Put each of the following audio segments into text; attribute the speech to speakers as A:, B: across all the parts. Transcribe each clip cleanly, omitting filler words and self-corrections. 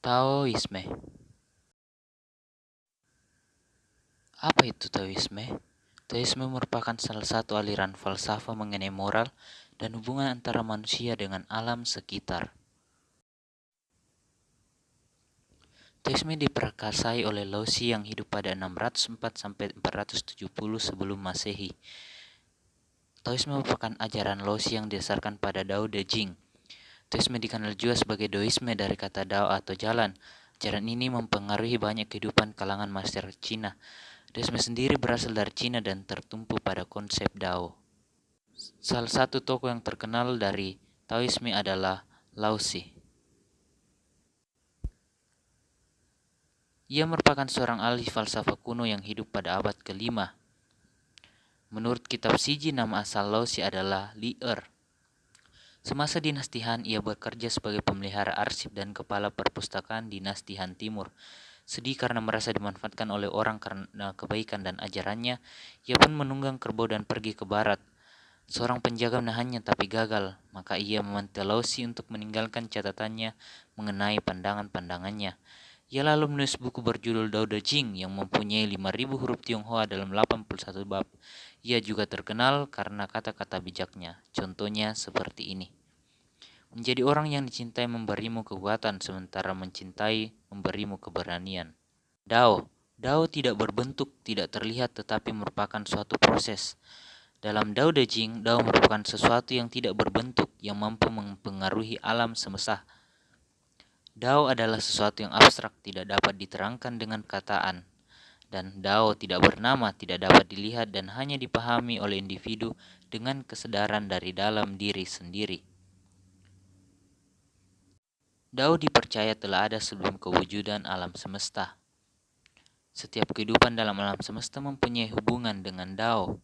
A: Taoisme. Apa itu Taoisme? Taoisme merupakan salah satu aliran falsafah mengenai moral dan hubungan antara manusia dengan alam sekitar. Taoisme diperkasai oleh Laozi yang hidup pada 604-470 sebelum Masehi. Taoisme merupakan ajaran Laozi yang didasarkan pada Dao De Jing. Taoisme dikenal juga sebagai Daoisme dari kata Dao atau jalan. Ajaran ini mempengaruhi banyak kehidupan kalangan masyarakat Cina. Daoisme sendiri berasal dari Cina dan tertumpu pada konsep Dao. Salah satu tokoh yang terkenal dari Taoisme adalah Laozi. Ia merupakan seorang ahli falsafah kuno yang hidup pada abad ke-5. Menurut kitab Siji, nama asal Laozi adalah Li Er. Semasa dinasti Han, ia bekerja sebagai pemelihara arsip dan kepala perpustakaan dinasti Han Timur. Sedih karena merasa dimanfaatkan oleh orang karena kebaikan dan ajarannya, ia pun menunggang kerbau dan pergi ke barat. Seorang penjaga menahannya tapi gagal, maka ia meminta Laozi untuk meninggalkan catatannya mengenai pandangan-pandangannya. Ia lalu menulis buku berjudul Dao De Jing yang mempunyai 5.000 huruf Tionghoa dalam 81 bab. Ia juga terkenal karena kata-kata bijaknya. Contohnya seperti ini. Menjadi orang yang dicintai memberimu kekuatan, sementara mencintai memberimu keberanian. Dao. Dao tidak berbentuk, tidak terlihat, tetapi merupakan suatu proses. Dalam Dao De Jing, Dao merupakan sesuatu yang tidak berbentuk, yang mampu mempengaruhi alam semesta. Dao adalah sesuatu yang abstrak, tidak dapat diterangkan dengan kataan. Dan Dao tidak bernama, tidak dapat dilihat, dan hanya dipahami oleh individu dengan kesadaran dari dalam diri sendiri. Dao dipercaya telah ada sebelum kewujudan alam semesta. Setiap kehidupan dalam alam semesta mempunyai hubungan dengan Dao.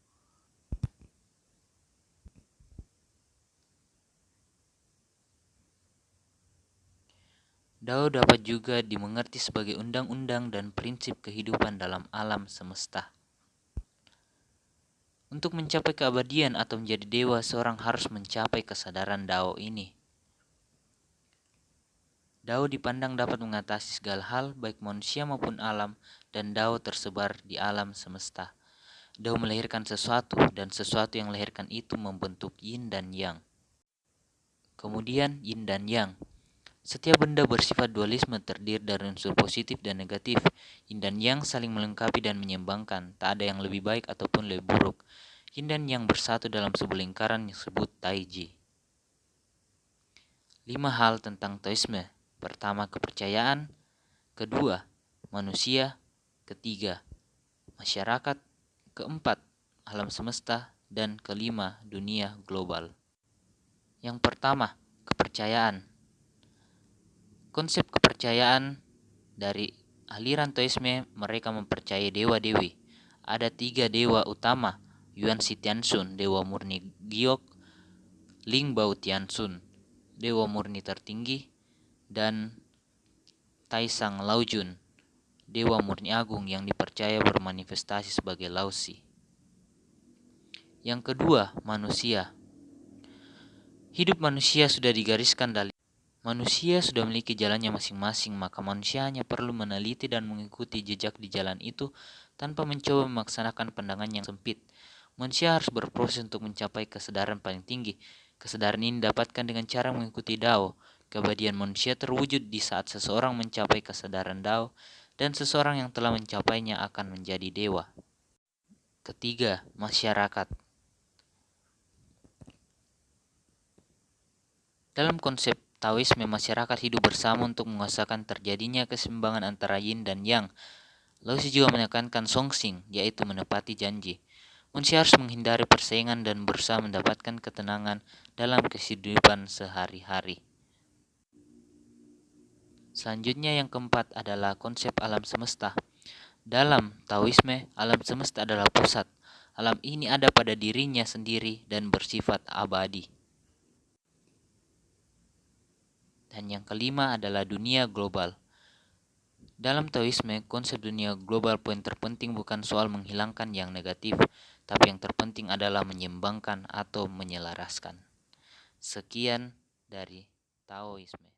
A: Dao dapat juga dimengerti sebagai undang-undang dan prinsip kehidupan dalam alam semesta. Untuk mencapai keabadian atau menjadi dewa, seorang harus mencapai kesadaran Dao ini. Dao dipandang dapat mengatasi segala hal, baik manusia maupun alam, dan Dao tersebar di alam semesta. Dao melahirkan sesuatu, dan sesuatu yang melahirkan itu membentuk yin dan yang. Kemudian yin dan yang. Setiap benda bersifat dualisme, terdiri dari unsur positif dan negatif. Yin dan yang saling melengkapi dan menyeimbangkan. Tak ada yang lebih baik ataupun lebih buruk. Yin dan yang bersatu dalam sebuah lingkaran yang disebut Taiji. 5 hal tentang Taoisme. Pertama, kepercayaan. Kedua, manusia. Ketiga, masyarakat. Keempat, alam semesta. Dan kelima, dunia global. Yang pertama, kepercayaan. Konsep kepercayaan dari aliran Taoisme, mereka mempercayai dewa-dewi. Ada 3 dewa utama, Yuan Shi Tianxun, dewa murni giok, Ling Bao Tianxun, dewa murni tertinggi, dan Taisang Laojun, dewa murni agung yang dipercaya bermanifestasi sebagai Laozi. Yang kedua, manusia. Hidup manusia sudah digariskan dari manusia sudah memiliki jalannya masing-masing, maka manusia hanya perlu meneliti dan mengikuti jejak di jalan itu tanpa mencoba melaksanakan pandangan yang sempit. Manusia harus berproses untuk mencapai kesadaran paling tinggi. Kesadaran ini didapatkan dengan cara mengikuti Dao. Keabadian manusia terwujud di saat seseorang mencapai kesadaran Dao, dan seseorang yang telah mencapainya akan menjadi dewa. Ketiga, masyarakat. Dalam konsep Taoisme, masyarakat hidup bersama untuk menguasakan terjadinya keseimbangan antara yin dan yang. Laozi juga menekankan songxing, yaitu menepati janji. Manusia harus menghindari persaingan dan berusaha mendapatkan ketenangan dalam kehidupan sehari-hari. Selanjutnya yang keempat adalah konsep alam semesta. Dalam Taoisme, alam semesta adalah pusat. Alam ini ada pada dirinya sendiri dan bersifat abadi. Dan yang kelima adalah dunia global. Dalam Taoisme, konsep dunia global poin terpenting bukan soal menghilangkan yang negatif, tapi yang terpenting adalah menyeimbangkan atau menyelaraskan. Sekian dari Taoisme.